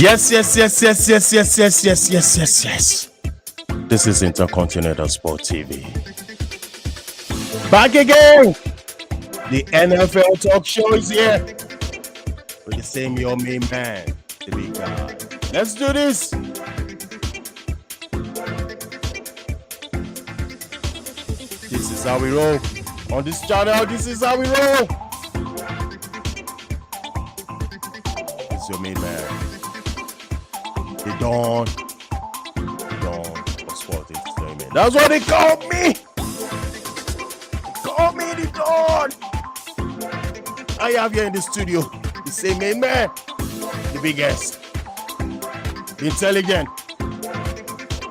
Yes. This is Intercontinental Sport TV. Back again. The NFL talk show is here. With the same your main man, the big guy. Let's do this. This is how we roll. On this channel, this is how we roll. It's your main man. The Dawn of Sport Entertainment. That's what they call me. Call me the Dawn. I have here in the studio the same main man, the biggest, the intelligent,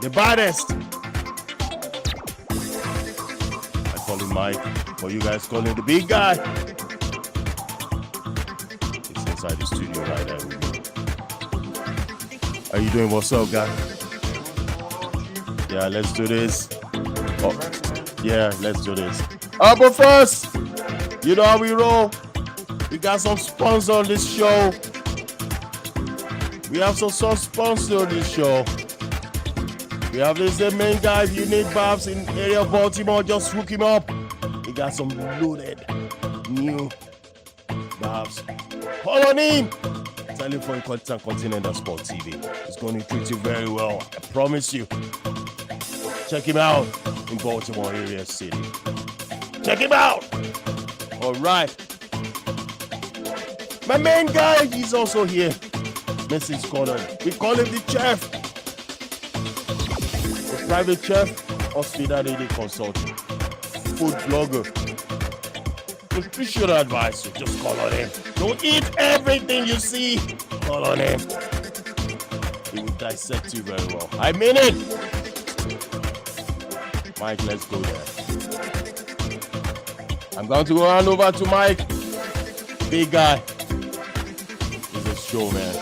the baddest. I call him Mike, but you guys call him the big guy. He's inside the studio right there with me. How you doing? What's up, guy? Yeah, let's do this. Oh, yeah, let's do this. But first, you know how we roll. We got some sponsors on this show. We have some sponsors on this show. We have this main guy. If you need Babs in area of Baltimore, just hook him up. He got some loaded new Babs. Call on him. Tell him for Intercontinental Sport TV. He's going to treat you very well. I promise you. Check him out in Baltimore area city. Check him out. All right. My main guy, he's also here. Mrs. Connor. We call him the chef. The private chef, hospitality consultant, food blogger, nutritional advisor. Just call on him. Don't eat everything you see. Call on him. He will dissect you very well. I mean it. Mike, let's go there. I'm going to go hand over to Mike. Big guy. It's a show, man.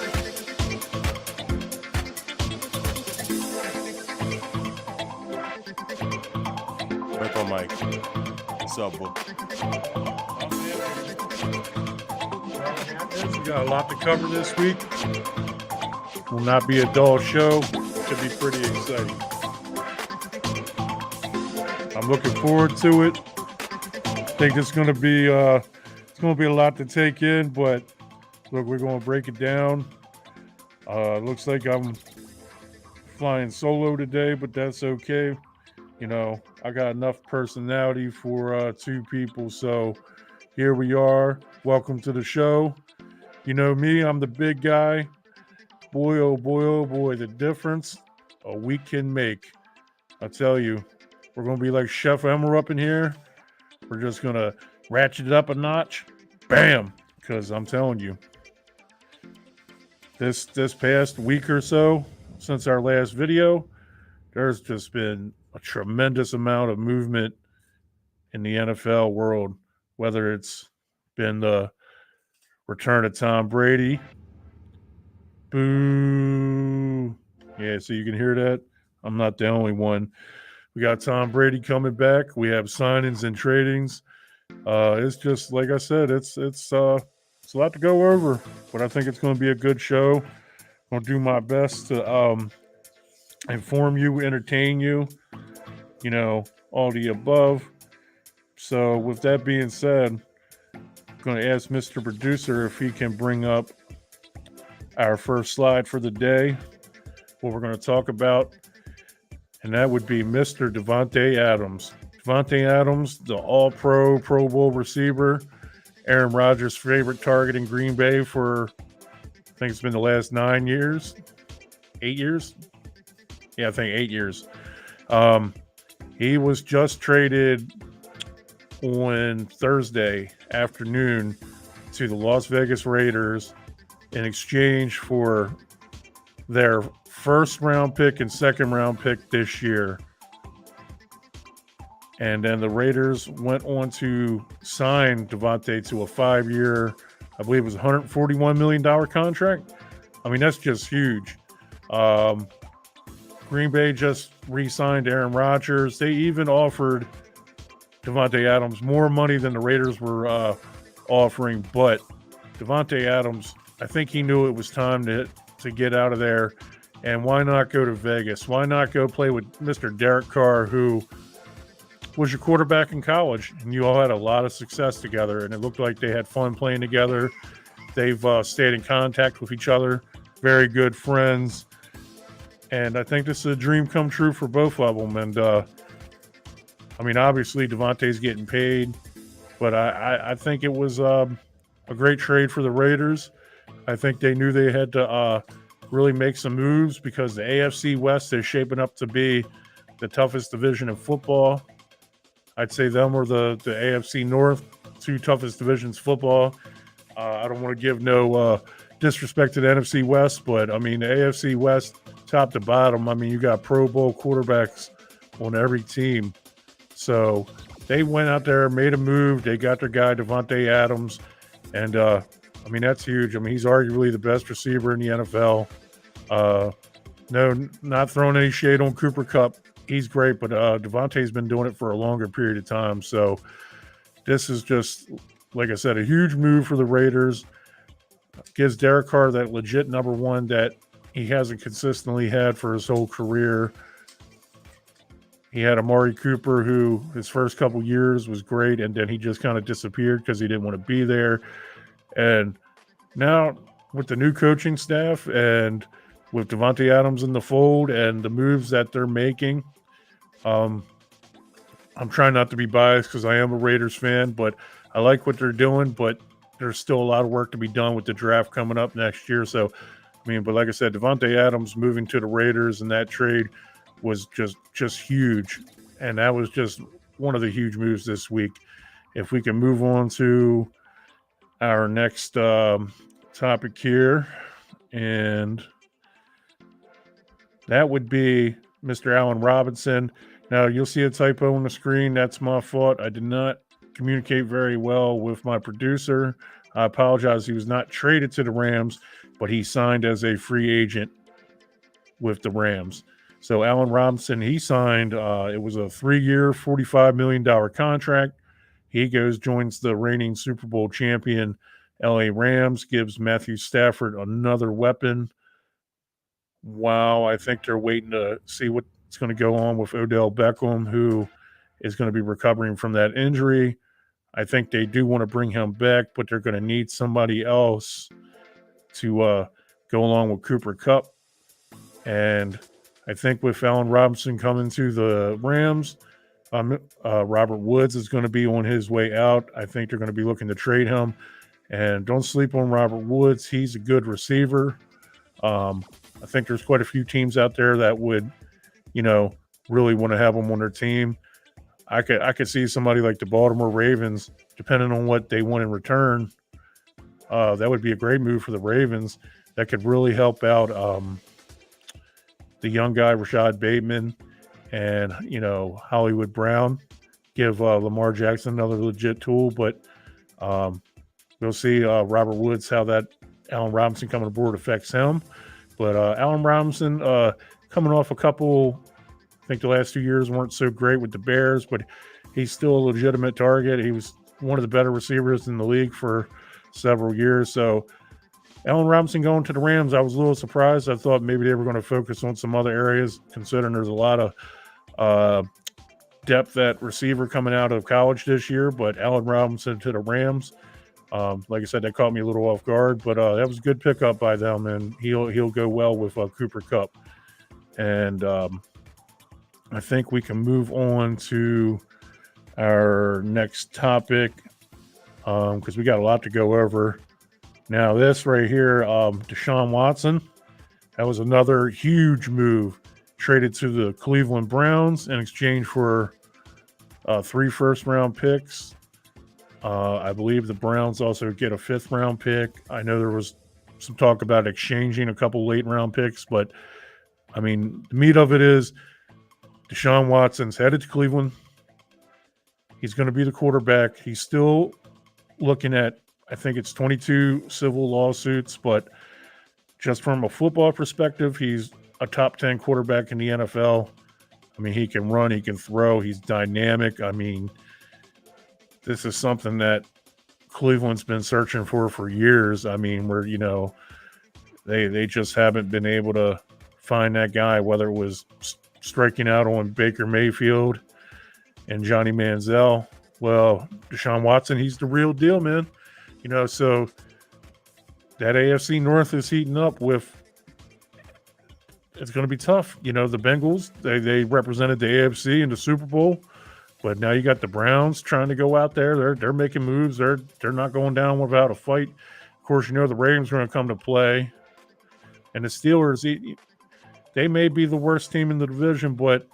Welcome, Mike. What's up, bro? We got a lot to cover this week. Will not be a dull show. Should be pretty exciting. I'm looking forward to it. I think it's going to be a lot to take in, but look, we're going to break it down. Looks like I'm flying solo today, but that's okay. You know, I got enough personality for two people, so here we are. Welcome to the show. You know me, I'm the big guy. Boy, oh boy, the difference a week can make. I tell you, we're going to be like Chef Emmer up in here. We're just going to ratchet it up a notch. Bam! Because I'm telling you, this past week or so, since our last video, there's just been a tremendous amount of movement in the NFL world, whether it's been the return of Tom Brady. Boo. Yeah, so you can hear that. I'm not the only one. We got Tom Brady coming back. We have signings and tradings. It's just, like I said, it's a lot to go over, but I think it's going to be a good show. I'm going to do my best to inform you, entertain you, you know, all the above. So with that being said, I'm going to ask Mr. Producer if he can bring up our first slide for the day, what we're going to talk about, and that would be Mr. Davante Adams. Davante Adams, the all-pro, Pro Bowl receiver, Aaron Rodgers' favorite target in Green Bay for, I think it's been the last 9 years, 8 years? Yeah, I think 8 years. He was just traded on Thursday afternoon to the Las Vegas Raiders in exchange for their first round pick and second round pick this year. And then the Raiders went on to sign Davante to a 5-year, I believe it was $141 million contract. I mean, that's just huge. Green Bay just re-signed Aaron Rodgers. They even offered Davante Adams more money than the Raiders were offering. But Davante Adams, I think he knew it was time to to get out of there. And why not go to Vegas? Why not go play with Mr. Derek Carr, who was your quarterback in college, and you all had a lot of success together, and it looked like they had fun playing together. They've stayed in contact with each other, very good friends, and I think this is a dream come true for both of them. And I mean, obviously Devontae's getting paid, but I think it was a great trade for the Raiders. I think they knew they had to really make some moves because the AFC West is shaping up to be the toughest division in football. I'd say them or the AFC North, two toughest divisions football. I don't want to give no disrespect to the NFC West, but I mean, the AFC West, top to bottom, I mean, you got Pro Bowl quarterbacks on every team. So they went out there, made a move. They got their guy, Davante Adams. And, I mean, that's huge. I mean, he's arguably the best receiver in the NFL. No, not throwing any shade on Cooper Kupp. He's great, but Davante's been doing it for a longer period of time. So this is just, like I said, a huge move for the Raiders. Gives Derek Carr that legit number one that he hasn't consistently had for his whole career. He had Amari Cooper, who his first couple years was great, and then he just kind of disappeared because he didn't want to be there. And now with the new coaching staff and with Davante Adams in the fold and the moves that they're making, I'm trying not to be biased because I am a Raiders fan, but I like what they're doing, but there's still a lot of work to be done with the draft coming up next year. So, I mean, but like I said, Davante Adams moving to the Raiders and that trade was just huge. And that was just one of the huge moves this week. If we can move on to our next topic here, and that would be Mr. Allen Robinson. Now, you'll see a typo on the screen. That's my fault. I did not communicate very well with my producer. I apologize. He was not traded to the Rams, but he signed as a free agent with the Rams. So Allen Robinson, he signed, it was a 3-year, $45 million contract. He joins the reigning Super Bowl champion LA Rams, gives Matthew Stafford another weapon. Wow, I think they're waiting to see what's going to go on with Odell Beckham, who is going to be recovering from that injury. I think they do want to bring him back, but they're going to need somebody else to go along with Cooper Kupp. And I think with Allen Robinson coming to the Rams, Robert Woods is going to be on his way out. I think they're going to be looking to trade him. And don't sleep on Robert Woods. He's a good receiver. I think there's quite a few teams out there that would, really want to have him on their team. I could see somebody like the Baltimore Ravens, depending on what they want in return. That would be a great move for the Ravens. That could really help out the young guy, Rashad Bateman, and, Hollywood Brown. Give Lamar Jackson another legit tool. But we'll see Robert Woods, how that Allen Robinson coming aboard affects him. But Allen Robinson coming off a couple, I think the last 2 years weren't so great with the Bears, but he's still a legitimate target. He was one of the better receivers in the league for several years. So Allen Robinson going to the Rams, I was a little surprised. I thought maybe they were going to focus on some other areas, considering there's a lot of depth at receiver coming out of college this year. But Allen Robinson to the Rams, like I said, that caught me a little off guard, but that was a good pickup by them, and he'll go well with Cooper Kupp. And I think we can move on to our next topic because we got a lot to go over. Now, this right here, Deshaun Watson, that was another huge move, traded to the Cleveland Browns in exchange for 3 first-round picks. I believe the Browns also get a 5th-round pick. I know there was some talk about exchanging a couple late-round picks, but, I mean, the meat of it is Deshaun Watson's headed to Cleveland. He's going to be the quarterback. He's still looking at, I think it's 22 civil lawsuits, but just from a football perspective, he's a top 10 quarterback in the NFL. I mean, he can run, he can throw, he's dynamic. I mean, this is something that Cleveland's been searching for years. I mean, where, They just haven't been able to find that guy, whether it was striking out on Baker Mayfield and Johnny Manziel. Well, Deshaun Watson, he's the real deal, man. So that AFC North is heating up with. It's going to be tough. The Bengals, they represented the AFC in the Super Bowl, but now you got the Browns trying to go out there. They're making moves. They're not going down without a fight. Of course, the Ravens are going to come to play, and the Steelers, they may be the worst team in the division, but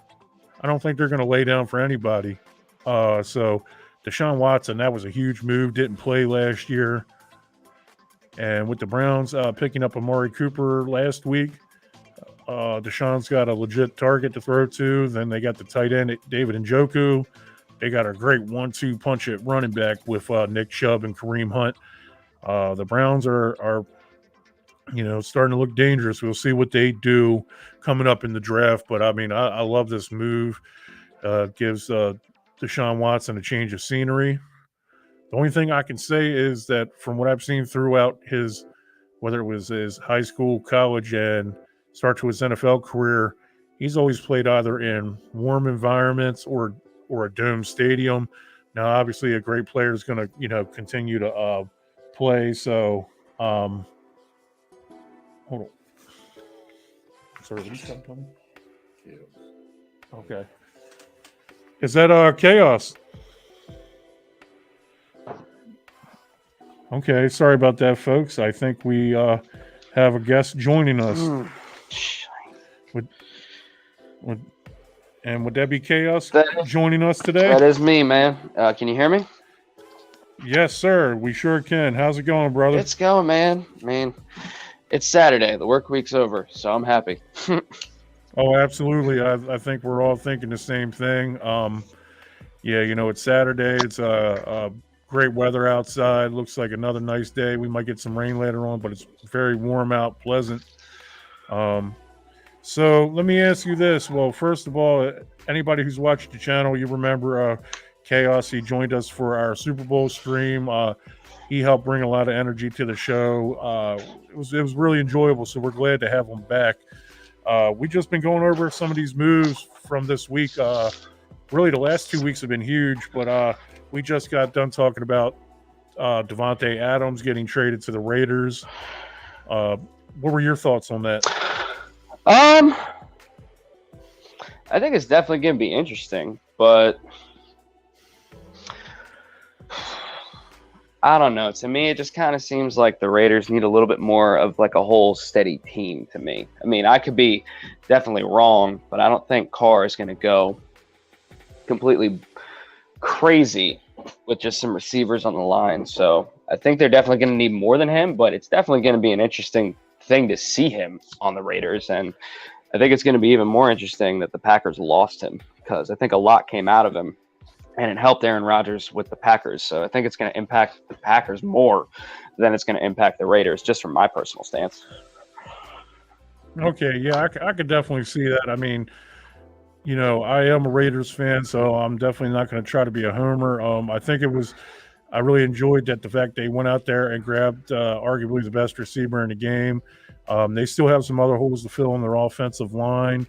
I don't think they're going to lay down for anybody. So Deshaun Watson, that was a huge move. Didn't play last year, and with the Browns picking up Amari Cooper last week. Deshaun's got a legit target to throw to. Then they got the tight end, David Njoku. They got a great 1-2 punch at running back with Nick Chubb and Kareem Hunt. The Browns are starting to look dangerous. We'll see what they do coming up in the draft. But, I love this move. Gives Deshaun Watson a change of scenery. The only thing I can say is that from what I've seen throughout whether it was his high school, college, and start to his NFL career, he's always played either in warm environments or a dome stadium. Now, obviously, a great player is going to, continue to play. So, hold on. Sorry, what are you talking about? Okay. Is that Chaos? Okay, sorry about that, folks. I think we have a guest joining us. Would that be Chaos joining us today? That is me, man. Can you hear me? Yes, sir. We sure can. How's it going, brother? It's going, man. It's Saturday. The work week's over, so I'm happy. Oh, absolutely. I think we're all thinking the same thing. It's Saturday. It's great weather outside. Looks like another nice day. We might get some rain later on, but it's very warm out, pleasant. So let me ask you this. Well, first of all, anybody who's watched the channel, you remember Chaos. He joined us for our Super Bowl stream. He helped bring a lot of energy to the show. It was really enjoyable, so we're glad to have him back. We've just been going over some of these moves from this week. Really, the last 2 weeks have been huge, but we just got done talking about Davante Adams getting traded to the Raiders. What were your thoughts on that? I think it's definitely going to be interesting, but I don't know. To me, it just kind of seems like the Raiders need a little bit more of like a whole steady team to me. I could be definitely wrong, but I don't think Carr is going to go completely crazy with just some receivers on the line. So I think they're definitely going to need more than him, but it's definitely going to be an interesting thing to see him on the Raiders. And I think it's going to be even more interesting that the Packers lost him, because I think a lot came out of him and it helped Aaron Rodgers with the Packers. So I think it's going to impact the Packers more than it's going to impact the Raiders, just from my personal stance. Okay, yeah, I could definitely see that. I am a Raiders fan, so I'm definitely not going to try to be a homer. I really enjoyed the fact they went out there and grabbed arguably the best receiver in the game. They still have some other holes to fill in their offensive line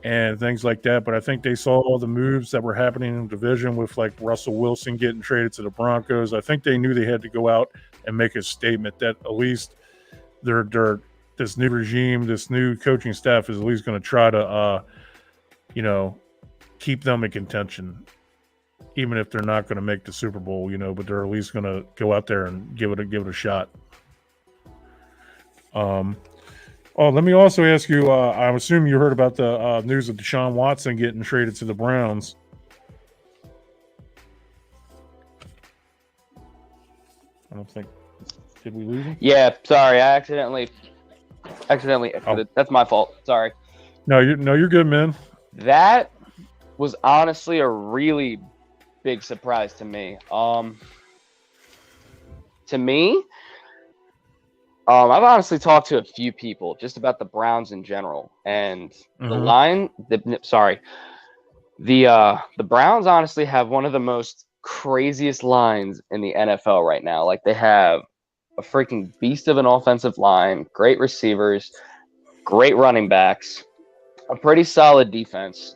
and things like that, but I think they saw all the moves that were happening in the division with like Russell Wilson getting traded to the Broncos. I think they knew they had to go out and make a statement that at least this new regime, this new coaching staff is at least going to try to keep them in contention, even if they're not going to make the Super Bowl, but they're at least going to go out there and give it a shot. Let me also ask you, I'm assuming you heard about the news of Deshaun Watson getting traded to the Browns. I don't think, did we lose him? Yeah, sorry, I accidentally exited. That's my fault. Sorry. No, you're good, man. That was honestly a really big surprise to me. I've honestly talked to a few people just about the Browns in general, and the Browns honestly have one of the most craziest lines in the NFL right now. Like, they have a freaking beast of an offensive line, great receivers, great running backs, a pretty solid defense,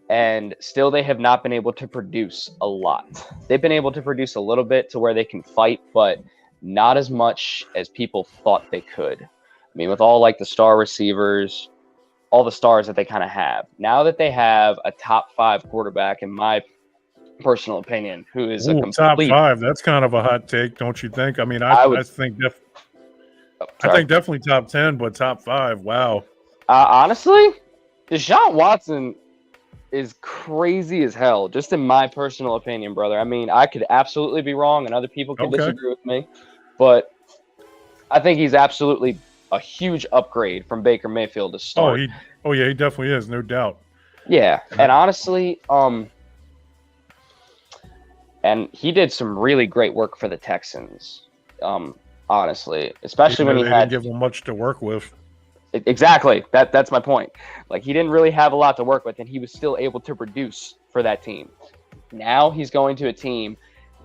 and still they have not been able to produce a lot. They've been able to produce a little bit to where they can fight, but not as much as people thought they could. I mean, with all like the star receivers, all the stars that they kind of have. Now that they have a top 5 quarterback, in my personal opinion, who is a complete top 5. That's kind of a hot take, don't you think? I mean, I think definitely top 10, but top 5. Wow. Honestly, Deshaun Watson is crazy as hell, just in my personal opinion, brother. I mean, I could absolutely be wrong, and other people could disagree with me, but I think he's absolutely a huge upgrade from Baker Mayfield to start. Oh yeah, he definitely is, no doubt. Yeah, and honestly, and he did some really great work for the Texans. Honestly, especially when he didn't give him much to work with. Exactly. That's my point. Like, he didn't really have a lot to work with, and he was still able to produce for that team. Now he's going to a team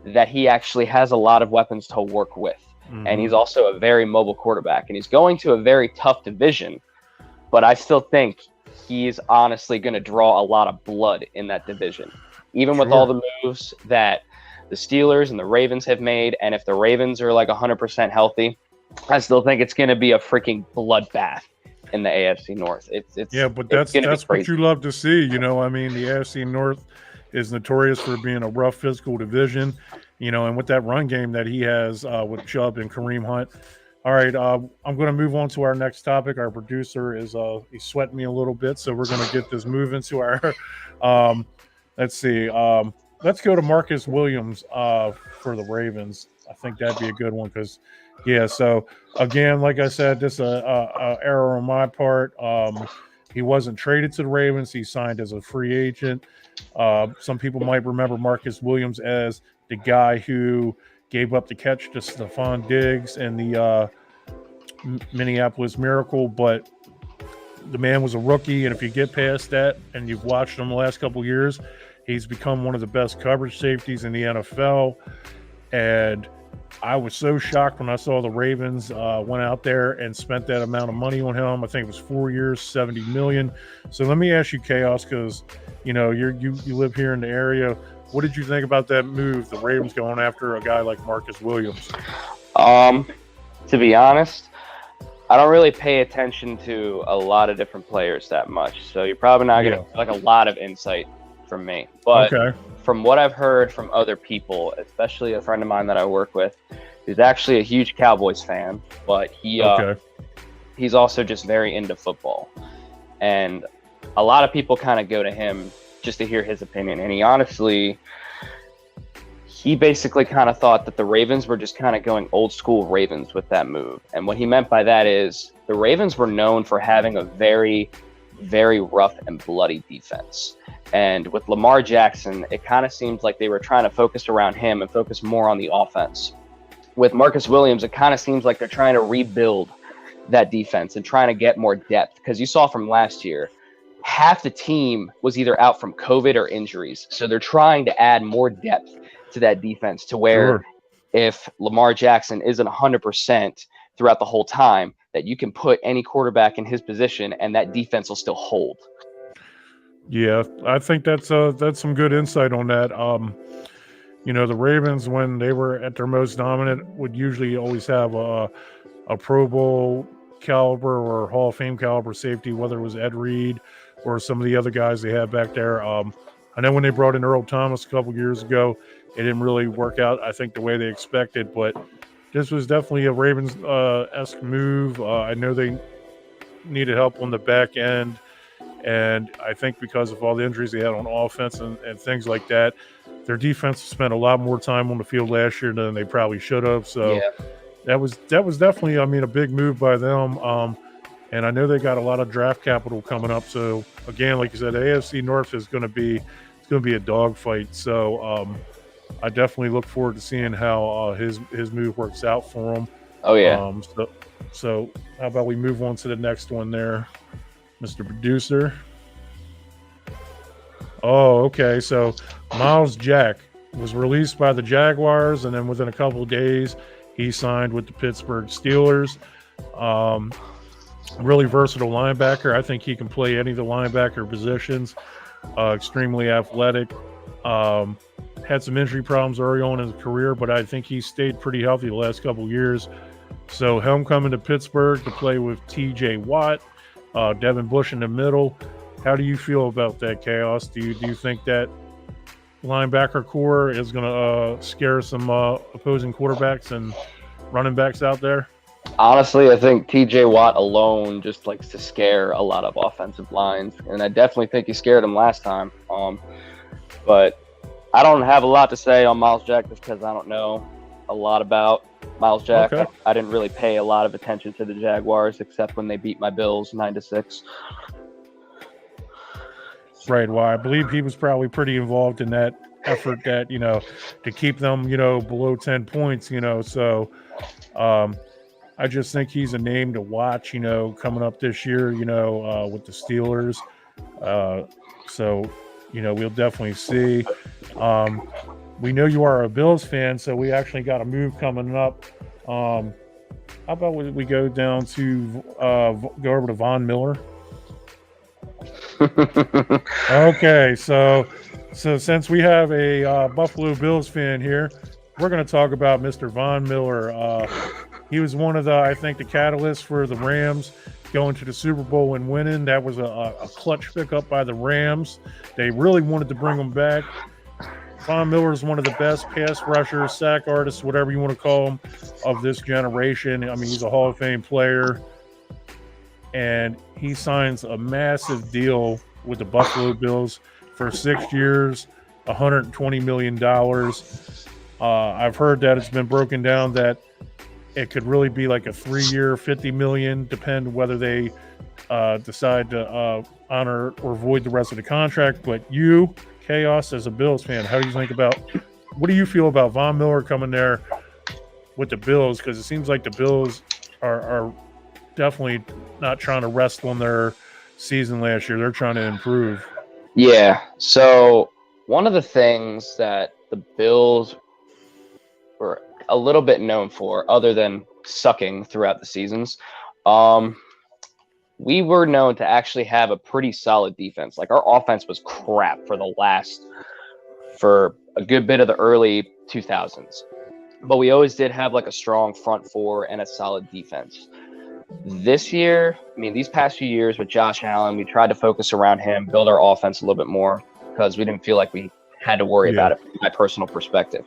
that he actually has a lot of weapons to work with. Mm-hmm. And he's also a very mobile quarterback. And he's going to a very tough division. But I still think he's honestly going to draw a lot of blood in that division. Even with all the moves that the Steelers and the Ravens have made, and if the Ravens are like 100% healthy, I still think it's going to be a freaking bloodbath in the AFC North. But that's what you love to see. You know, I mean, the AFC North is notorious for being a rough physical division, you know, and with that run game that he has with Chubb and Kareem Hunt. All right, I'm going to move on to our next topic. Our producer is he's sweating me a little bit, so we're going to get this moving to our let's see. Let's go to Marcus Williams for the Ravens. I think that'd be a good one because so again, like I said, this error on my part. He wasn't traded to the Ravens. He signed as a free agent. Some people might remember Marcus Williams as the guy who gave up the catch to Stephon Diggs and the Minneapolis Miracle, but the man was a rookie, and if you get past that and you've watched him the last couple of years, he's become one of the best coverage safeties in the NFL. And I was so shocked when I saw the Ravens went out there and spent that amount of money on him. I think it was 4 years, $70 million. So let me ask you, Chaos, because you know you live here in the area. What did you think about that move? The Ravens going after a guy like Marcus Williams. To be honest, I don't really pay attention to a lot of different players that much, so you're probably not going to get like a lot of insight from me. But from what I've heard from other people, especially a friend of mine that I work with, who's actually a huge Cowboys fan, but he's also just very into football. And a lot of people kind of go to him just to hear his opinion. And he basically kind of thought that the Ravens were just kind of going old school Ravens with that move. And what he meant by that is the Ravens were known for having a very, very rough and bloody defense. And with Lamar Jackson, it kind of seems like they were trying to focus around him and focus more on the offense. With Marcus Williams, it kind of seems like they're trying to rebuild that defense and trying to get more depth. Because you saw from last year, half the team was either out from COVID or injuries. So they're trying to add more depth to that defense to where if Lamar Jackson isn't 100% throughout the whole time, that you can put any quarterback in his position and that defense will still hold. Yeah, I think that's some good insight on that. You know, the Ravens, when they were at their most dominant, would usually always have a Pro Bowl caliber or Hall of Fame caliber safety, whether it was Ed Reed or some of the other guys they had back there. I know when they brought in Earl Thomas a couple years ago, it didn't really work out, I think, the way they expected. But this was definitely a Ravens-esque move. I know they needed help on the back end. And I think because of all the injuries they had on offense and things like that, their defense spent a lot more time on the field last year than they probably should have. So that was definitely, I mean, a big move by them. And I know they got a lot of draft capital coming up. So again, like you said, the AFC North is going to be a dogfight. So I definitely look forward to seeing how his move works out for him. Oh yeah. So how about we move on to the next one there, Mr. Producer? Oh, okay. So Miles Jack was released by the Jaguars, and then within a couple of days, He signed with the Pittsburgh Steelers. Really versatile linebacker. I think he can play any of the linebacker positions. Extremely athletic. Had some injury problems early on in his career, but I think he stayed pretty healthy the last couple of years. So him coming to Pittsburgh to play with T.J. Watt, Devin Bush in the middle. How do you feel about that, Chaos? Do you think that linebacker core is going to scare some opposing quarterbacks and running backs out there? Honestly, I think T.J. Watt alone just likes to scare a lot of offensive lines, and I definitely think he scared him last time. But I don't have a lot to say on Miles Jack just because I don't know a lot about Miles Jack. Okay. I didn't really pay a lot of attention to the Jaguars except when they beat my Bills 9-6. Right. Well, I believe he was probably pretty involved in that effort that, to keep them, below 10 points, so I just think he's a name to watch, coming up this year, with the Steelers. So, we'll definitely see. We know you are a Bills fan, so we actually got a move coming up. How about we go down to go over to Von Miller? Okay, so since we have a Buffalo Bills fan here, we're going to talk about Mr. Von Miller. He was one of the catalysts for the Rams going to the Super Bowl and winning. That was a clutch pickup by the Rams. They really wanted to bring him back. Von Miller is one of the best pass rushers, sack artists, whatever you want to call him, of this generation. I mean, he's a Hall of Fame player. And he signs a massive deal with the Buffalo Bills for 6 years, $120 million. I've heard that it's been broken down that it could really be like a 3-year, $50 million, depend whether they decide to honor or void the rest of the contract. But you, Chaos, as a Bills fan, what do you feel about Von Miller coming there with the Bills? Because it seems like the Bills are definitely not trying to rest on their season last year. They're trying to improve. Yeah. So one of the things that the Bills were a little bit known for, other than sucking throughout the seasons, we were known to actually have a pretty solid defense. Like, our offense was crap for a good bit of the early 2000s, but we always did have like a strong front four and a solid defense. This year, these past few years with Josh Allen, we tried to focus around him, build our offense a little bit more because we didn't feel like we had to worry about it from my personal perspective.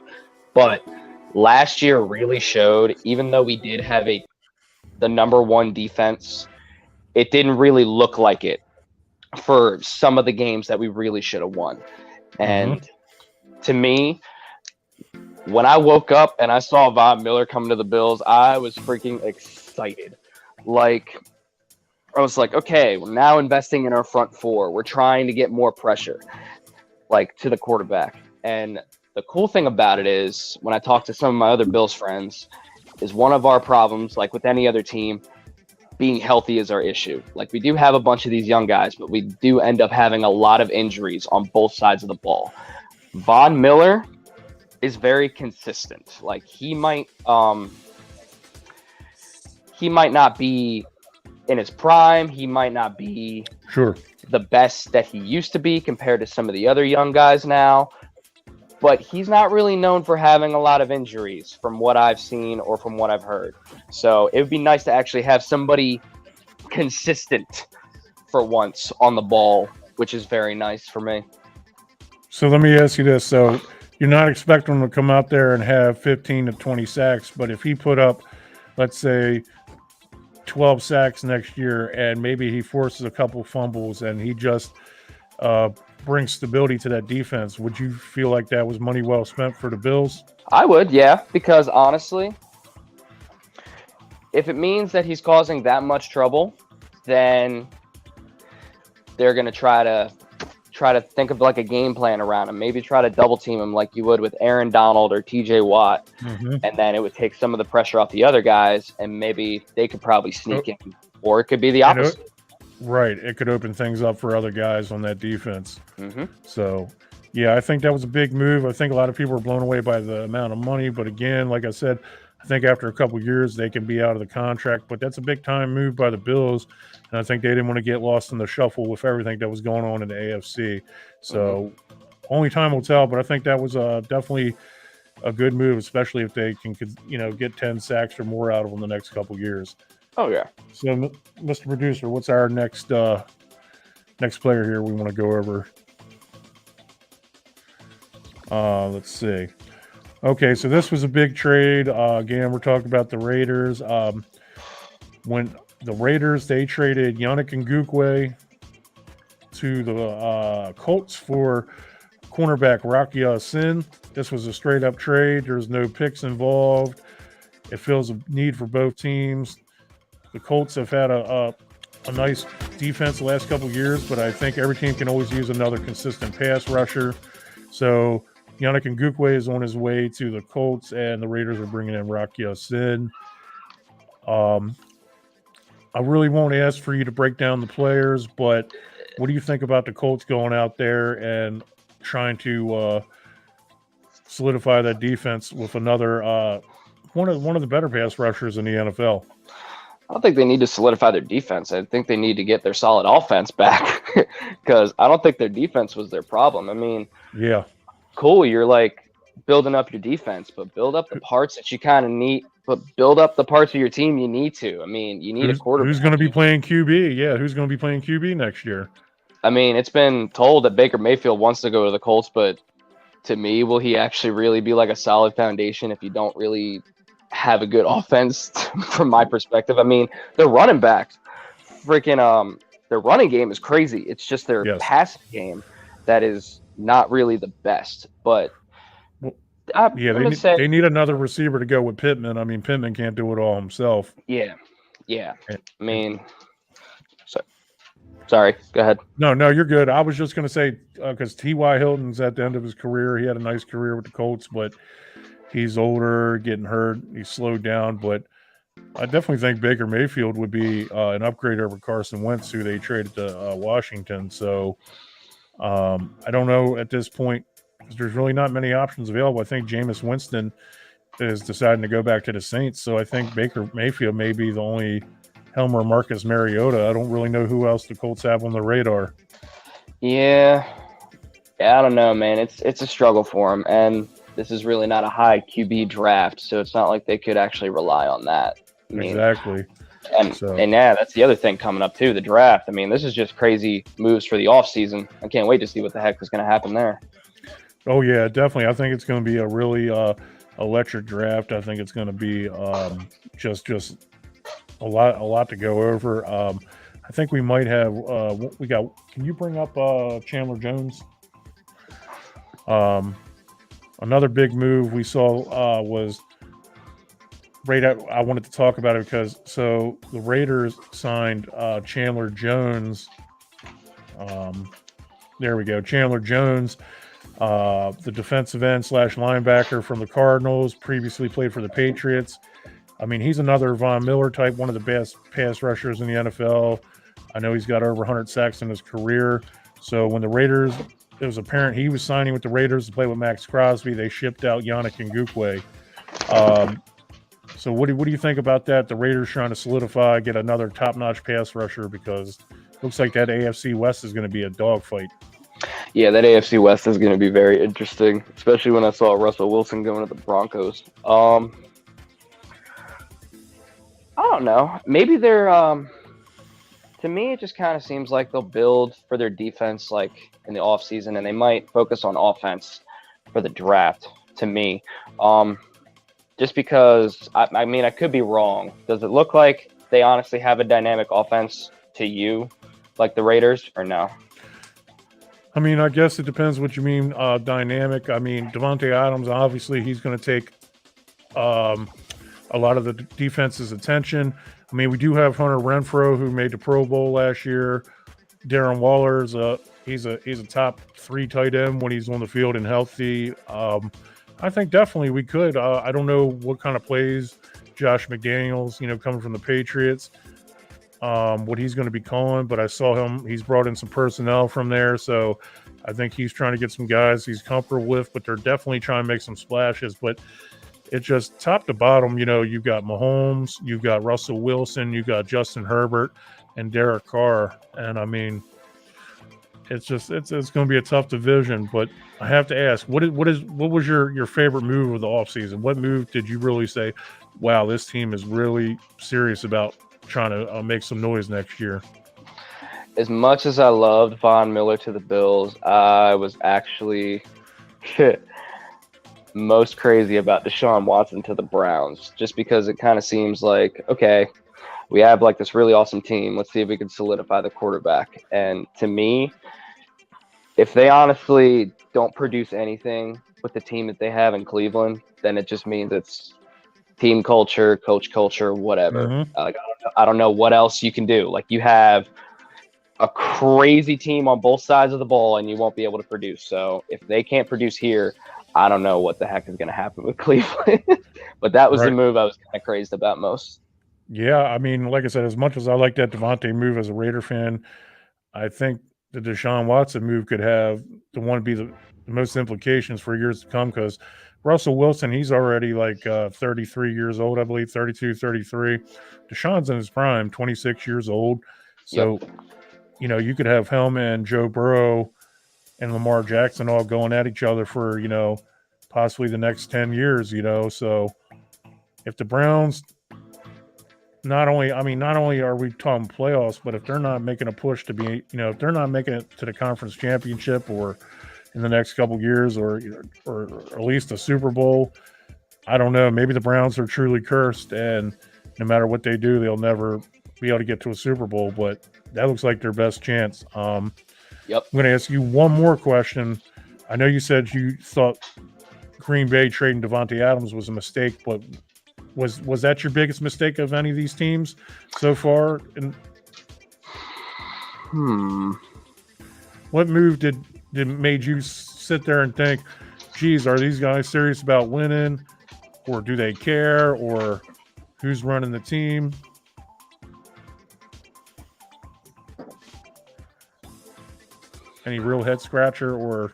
But last year really showed, even though we did have the number one defense, it didn't really look like it for some of the games that we really should have won. And to me, when I woke up and I saw Von Miller coming to the Bills, I was freaking excited. Like, I was like, okay, we're now investing in our front four. We're trying to get more pressure, like, to the quarterback. And the cool thing about it is, when I talk to some of my other Bills friends, is one of our problems, like with any other team, being healthy is our issue. Like, we do have a bunch of these young guys, but we do end up having a lot of injuries on both sides of the ball. Von Miller is very consistent. Like, he might not be in his prime. He might not be the best that he used to be compared to some of the other young guys now. But he's not really known for having a lot of injuries from what I've seen or from what I've heard. So it would be nice to actually have somebody consistent for once on the ball, which is very nice for me. So let me ask you this. So you're not expecting him to come out there and have 15 to 20 sacks, but if he put up, let's say, 12 sacks next year, and maybe he forces a couple fumbles and he just brings stability to that defense, would you feel like that was money well spent for the Bills? I would, yeah, because honestly, if it means that he's causing that much trouble, then they're going to try to think of like a game plan around him. Maybe try to double team him like you would with Aaron Donald or TJ Watt. And then it would take some of the pressure off the other guys, and maybe they could probably sneak in, or it could be the opposite. Right. It could open things up for other guys on that defense. So, yeah, I think that was a big move. I think a lot of people were blown away by the amount of money. But again, like I said, I think after a couple years they can be out of the contract, but that's a big time move by the Bills, and I think they didn't want to get lost in the shuffle with everything that was going on in the AFC. So only time will tell, but I think that was definitely a good move, especially if they can get 10 sacks or more out of them the next couple years. Oh yeah. So, Mr. Producer, what's our next player here we want to go over? Let's see. Okay, so this was a big trade. Again, we're talking about the Raiders. When the Raiders, they traded Yannick Ngakoue to the Colts for cornerback Rocky Sin. This was a straight-up trade. There's no picks involved. It fills a need for both teams. The Colts have had a nice defense the last couple of years, but I think every team can always use another consistent pass rusher. So Yannick Ngakoue is on his way to the Colts, and the Raiders are bringing in Rocky Sin. I really won't ask for you to break down the players, but what do you think about the Colts going out there and trying to solidify that defense with another one of the better pass rushers in the NFL? I don't think they need to solidify their defense. I think they need to get their solid offense back because I don't think their defense was their problem. I mean, yeah, cool, you're like building up your defense, but build up the parts that you kind of need. But build up the parts of your team you need to. I mean, you need a quarterback. Who's going to be playing QB? Yeah, who's going to be playing QB next year? I mean, it's been told that Baker Mayfield wants to go to the Colts, but to me, will he actually really be like a solid foundation if you don't really have a good offense from my perspective? I mean, their running backs, their running game is crazy. It's just their passing game that is not really the best. But they need another receiver to go with Pittman. I mean, Pittman can't do it all himself. Yeah. I mean, sorry, go ahead. No, you're good. I was just going to say, because T.Y. Hilton's at the end of his career. He had a nice career with the Colts, but he's older, getting hurt. He's slowed down. But I definitely think Baker Mayfield would be an upgrade over Carson Wentz, who they traded to Washington. So I don't know at this point, because there's really not many options available. I think Jameis Winston is deciding to go back to the Saints. So I think Baker Mayfield may be the only helm or Marcus Mariota. I don't really know who else the Colts have on the radar. Yeah, I don't know, man. It's a struggle for them, and this is really not a high QB draft, so it's not like they could actually rely on that. Exactly. And yeah, that's the other thing coming up too, the draft. I mean, this is just crazy moves for the offseason. I can't wait to see what the heck is going to happen there. Oh yeah, definitely. I think it's going to be a really electric draft. I think it's going to be just a lot to go over. I think we might have we got. Can you bring up Chandler Jones? Another big move we saw was right out. I wanted to talk about it because the Raiders signed Chandler Jones. There we go, Chandler Jones. The defensive end / linebacker from the Cardinals, previously played for the Patriots. I mean, he's another Von Miller type, one of the best pass rushers in the NFL. I know he's got over 100 sacks in his career. So when the Raiders, it was apparent he was signing with the Raiders to play with Max Crosby, they shipped out Yannick Ngakoue. So what do you think about that? The Raiders trying to solidify, get another top-notch pass rusher, because it looks like that AFC West is going to be a dogfight. Yeah, that AFC West is going to be very interesting, especially when I saw Russell Wilson going to the Broncos. I don't know. Maybe they're to me, it just kind of seems like they'll build for their defense like in the offseason, and they might focus on offense for the draft, to me. Just because, I mean, I could be wrong. Does it look like they honestly have a dynamic offense to you, like the Raiders, or no? I mean, I guess it depends what you mean dynamic. I mean, Devontae Adams, obviously, he's going to take a lot of the defense's attention. I mean, we do have Hunter Renfrow, who made the Pro Bowl last year. Darren Waller's he's a top 3 tight end when he's on the field and healthy. I think definitely we could. I don't know what kind of plays Josh McDaniels, coming from the Patriots, what he's going to be calling, but I saw him. He's brought in some personnel from there, so I think he's trying to get some guys he's comfortable with, but they're definitely trying to make some splashes. But It's just top to bottom. You've got Mahomes, you've got Russell Wilson, you've got Justin Herbert, and Derek Carr, and I mean, it's going to be a tough division. But I have to ask, what was your favorite move of the offseason? What move did you really say, wow, this team is really serious about trying to make some noise next year? As much as I loved Von Miller to the Bills, I was actually most crazy about Deshaun Watson to the Browns, just because it kind of seems like, okay, we have like this really awesome team. Let's see if we can solidify the quarterback. And to me, if they honestly don't produce anything with the team that they have in Cleveland, then it just means it's team culture, coach culture, whatever. Mm-hmm. Like, I don't know what else you can do. Like, you have a crazy team on both sides of the ball and you won't be able to produce. So if they can't produce here, I don't know what the heck is going to happen with Cleveland. But that was the move I was kind of crazed about most. Yeah, I mean, like I said, as much as I like that Devontae move as a Raider fan, I think the Deshaun Watson move could have be the most implications for years to come, because Russell Wilson, he's already like 33 years old, I believe, 32, 33. Deshaun's in his prime, 26 years old. So, you could have him and Joe Burrow and Lamar Jackson all going at each other for, possibly the next 10 years, So if the Browns not only are we talking playoffs, but if they're not making a push to be, if they're not making it to the conference championship or in the next couple years, or at least a Super Bowl, I don't know. Maybe the Browns are truly cursed, and no matter what they do, they'll never be able to get to a Super Bowl. But that looks like their best chance. I'm going to ask you one more question. I know you said you thought Green Bay trading Davante Adams was a mistake, but was that your biggest mistake of any of these teams so far? What move did made you sit there and think, geez, are these guys serious about winning, or do they care, or who's running the team? Any real head scratcher, or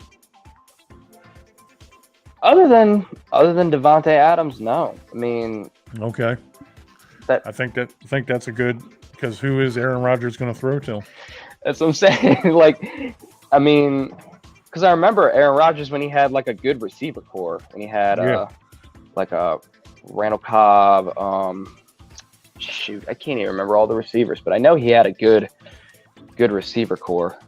other than Davante Adams, no. I mean, okay. I think that's a good, because who is Aaron Rodgers going to throw to? That's what I'm saying. Like, I mean, because I remember Aaron Rodgers when he had like a good receiver core, and he had like a Randall Cobb. I can't even remember all the receivers, but I know he had a good receiver core.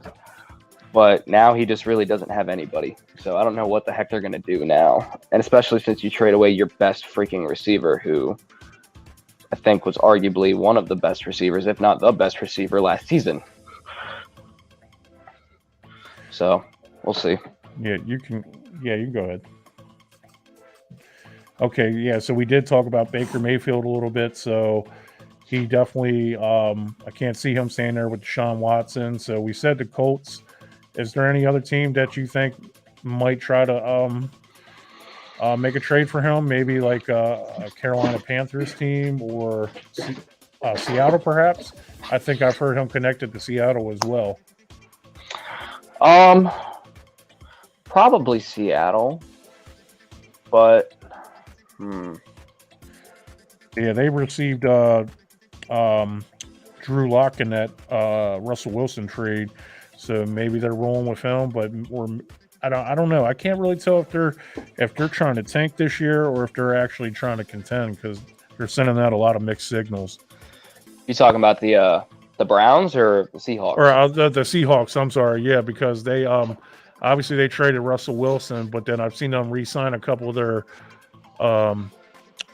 But now he just really doesn't have anybody. So I don't know what the heck they're going to do now. And especially since you trade away your best freaking receiver, who I think was arguably one of the best receivers, if not the best receiver last season. So we'll see. Yeah, you can go ahead. Okay, yeah, so we did talk about Baker Mayfield a little bit. So he definitely, I can't see him staying there with Deshaun Watson. So we said the Colts. Is there any other team that you think might try to make a trade for him? Maybe like a Carolina Panthers team, or Seattle, perhaps? I think I've heard him connected to Seattle as well. Probably Seattle, but yeah, they received Drew Lock in that Russell Wilson trade. So maybe they're rolling with him, but I don't know. I can't really tell if they're trying to tank this year or if they're actually trying to contend, because they're sending out a lot of mixed signals. You talking about the Browns or the Seahawks? Or the Seahawks? I'm sorry. Yeah, because they obviously they traded Russell Wilson, but then I've seen them re-sign a couple of their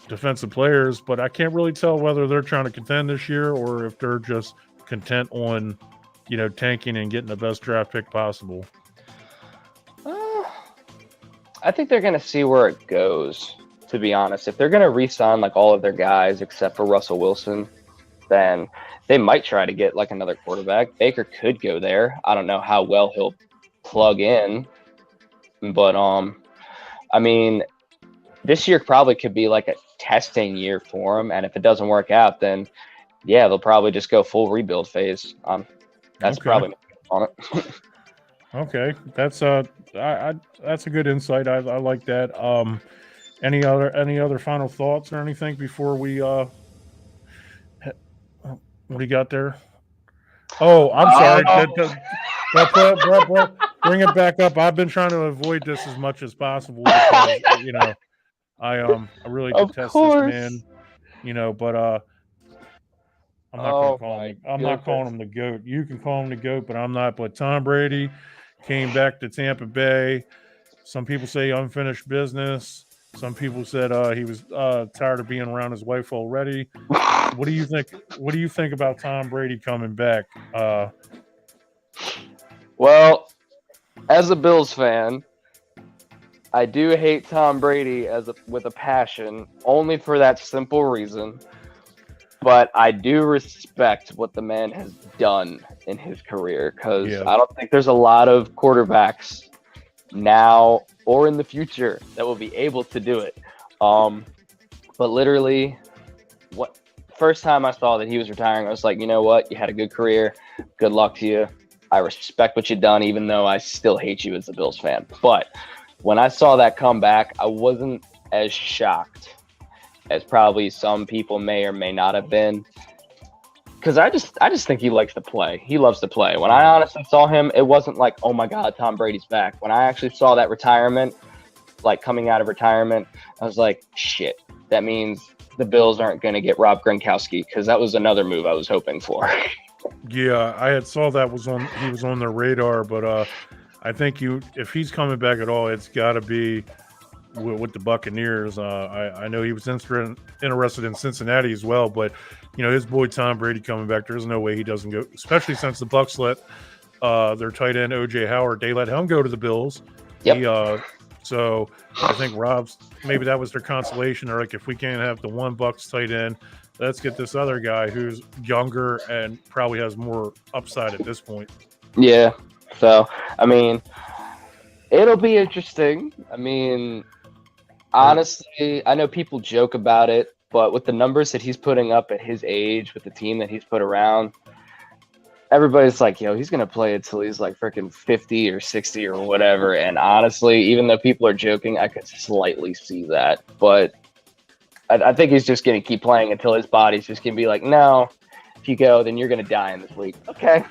defensive players, but I can't really tell whether they're trying to contend this year or if they're just content on, tanking and getting the best draft pick possible. I think they're going to see where it goes, to be honest. If they're going to re-sign like all of their guys except for Russell Wilson, then they might try to get like another quarterback. Baker could go there. I don't know how well he'll plug in, but I mean, this year probably could be like a testing year for him, and if it doesn't work out, then yeah, they'll probably just go full rebuild phase. That's probably on it. Okay, that's a good insight. I like that. Any other final thoughts or anything before we what do you got there? Oh, I'm sorry. Bring it back up. I've been trying to avoid this as much as possible because I really Of detest this course. man. But I'm not Oh gonna call my him. I'm not calling him the GOAT. You can call him the GOAT, but I'm not. But Tom Brady came back to Tampa Bay. Some people say unfinished business. Some people said he was tired of being around his wife already. What do you think? What do you think about Tom Brady coming back? Well, as a Bills fan, I do hate Tom Brady with a passion, only for that simple reason. But I do respect what the man has done in his career because Yeah. I don't think there's a lot of quarterbacks now or in the future that will be able to do it. But literally, first time I saw that he was retiring, I was like, you know what? You had a good career. Good luck to you. I respect what you've done, even though I still hate you as a Bills fan. But when I saw that come back, I wasn't as shocked as probably some people may or may not have been. Because I just think he likes to play. He loves to play. When I honestly saw him, it wasn't like, oh my God, Tom Brady's back. When I actually saw that retirement, like coming out of retirement, I was like, shit, that means the Bills aren't going to get Rob Gronkowski, because that was another move I was hoping for. Yeah, I had saw that he was on their radar, but I think if he's coming back at all, it's got to be with the Buccaneers. I know he was interested in Cincinnati as well, but his boy Tom Brady coming back, there's no way he doesn't go, especially since the Bucs let their tight end OJ Howard, they let him go to the Bills. Yep. So I think maybe that was their consolation. Or like, if we can't have the one Bucs tight end, let's get this other guy who's younger and probably has more upside at this point. Yeah. So, I mean, it'll be interesting. I mean, honestly, I know people joke about it, but with the numbers that he's putting up at his age, with the team that he's put around, everybody's like, he's going to play until he's like freaking 50 or 60 or whatever. And honestly, even though people are joking, I could slightly see that. But I think he's just going to keep playing until his body's just going to be like, no, if you go, then you're going to die in this league. Okay.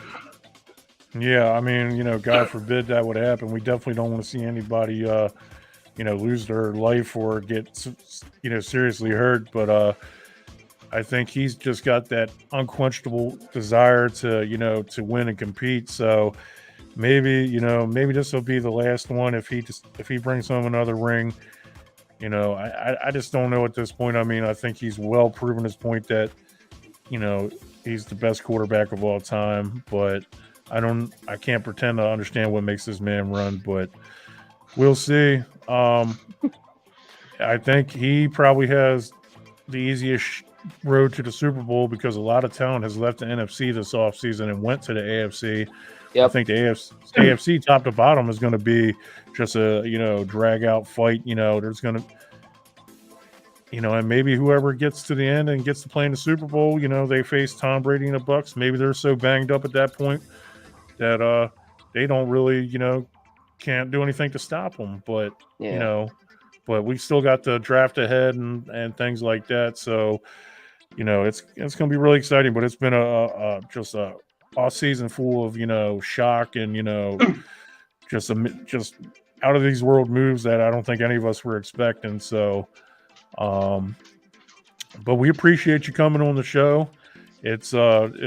Yeah, I mean, God forbid that would happen. We definitely don't want to see anybody, lose their life or get, seriously hurt. But I think he's just got that unquenchable desire to win and compete. So maybe this will be the last one if he brings home another ring. I just don't know at this point. I mean, I think he's well proven his point that, he's the best quarterback of all time, but I can't pretend to understand what makes this man run, but we'll see. I think he probably has the easiest road to the Super Bowl because a lot of talent has left the NFC this offseason and went to the AFC. Yep. I think the AFC top to bottom is going to be just a, drag out fight. There's going to, and maybe whoever gets to the end and gets to play in the Super Bowl, they face Tom Brady and the Bucs. Maybe they're so banged up at that point that they don't really, can't do anything to stop them. But, but we still got the draft ahead and things like that. So, it's going to be really exciting, but it's been just a off season full of, shock and, just out of these world moves that I don't think any of us were expecting. So, but we appreciate you coming on the show. It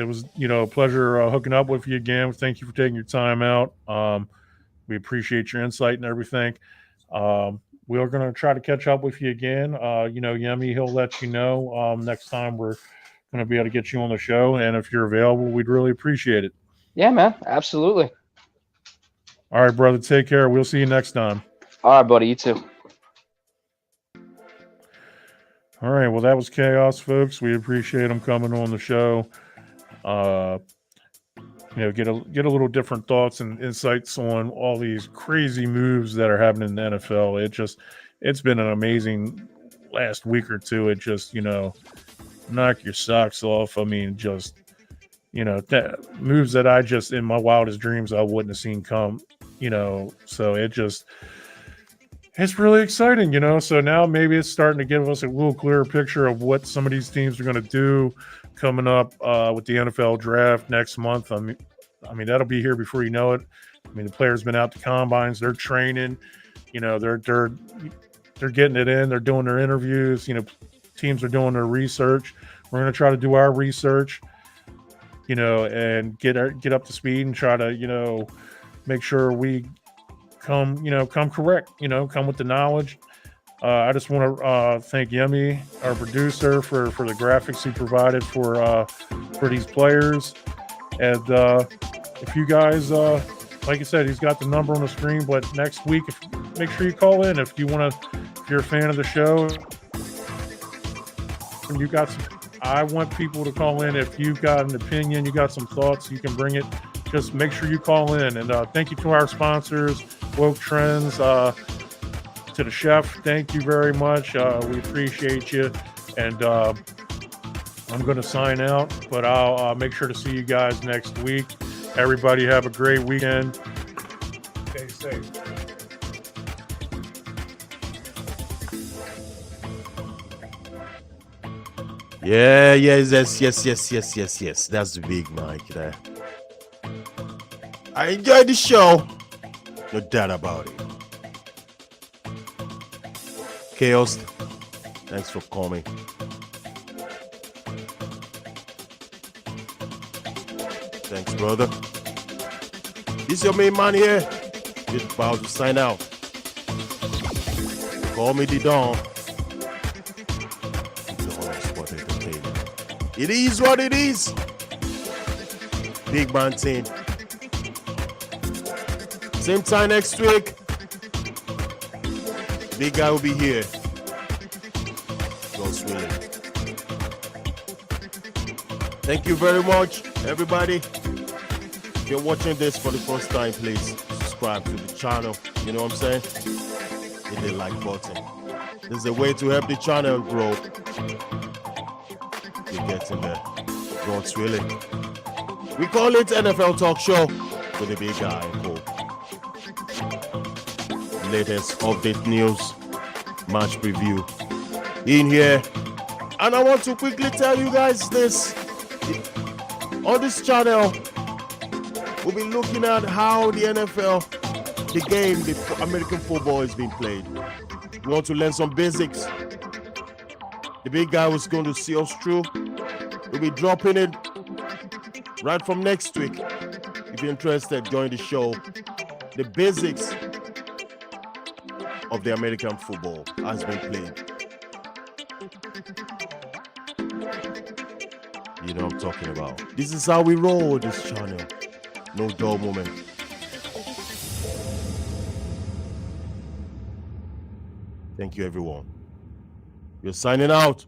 was, a pleasure hooking up with you again. Thank you for taking your time out. We appreciate your insight and everything. We are going to try to catch up with you again. Yemi, he'll let you know next time we're going to be able to get you on the show. And if you're available, we'd really appreciate it. Yeah, man. Absolutely. All right, brother. Take care. We'll see you next time. All right, buddy. You too. All right. Well, that was Chaos, folks. We appreciate him coming on the show. Get a little different thoughts and insights on all these crazy moves that are happening in the NFL. It's been an amazing last week or two. It just, knock your socks off. I mean, just, that moves that I just in my wildest dreams I wouldn't have seen come, so It's really exciting, you know. So now maybe it's starting to give us a little clearer picture of what some of these teams are going to do coming up with the NFL draft next month. I mean, that'll be here before you know it. I mean, the players been out to combines, they're training, you know, they're getting it in, they're doing their interviews, you know, teams are doing their research. We're going to try to do our research, you know, and get up to speed and try to, you know, make sure we come correct, you know, come with the knowledge. I just want to thank Yemi, our producer, for the graphics he provided for these players. And if you guys, like I said, he's got the number on the screen. But next week, make sure you call in if you want to. If you're a fan of the show, and you got some, I want people to call in. If you've got an opinion, you got some thoughts, you can bring it. Just make sure you call in. And thank you to our sponsors, Woke Trends, to the chef. Thank you very much. We appreciate you. And I'm going to sign out, but I'll make sure to see you guys next week. Everybody have a great weekend. Stay safe. Yes. That's the big mic there. I enjoyed the show. No doubt about it. Chaos, thanks for coming. Thanks, brother. This your main man here. Just about to sign out. Call me the Don. It is what it is. Big man team. Same time next week. Big guy will be here. God's willing. Thank you very much, everybody. If you're watching this for the first time, please subscribe to the channel. You know what I'm saying? Hit the like button. This is a way to help the channel grow. You're getting there. God's willing. We call it NFL Talk Show with the big guy and Cole. Latest update news, match preview in here. And I want to quickly tell you guys this. On this channel, we'll be looking at how the NFL, the game, the American football is being played. We want to learn some basics. The big guy was going to see us through. We'll be dropping it right from next week. If you're interested, join the show. The basics of the American football has been played. You know what I'm talking about. This is how we roll this channel. No dull moment. Thank you, everyone. We're signing out.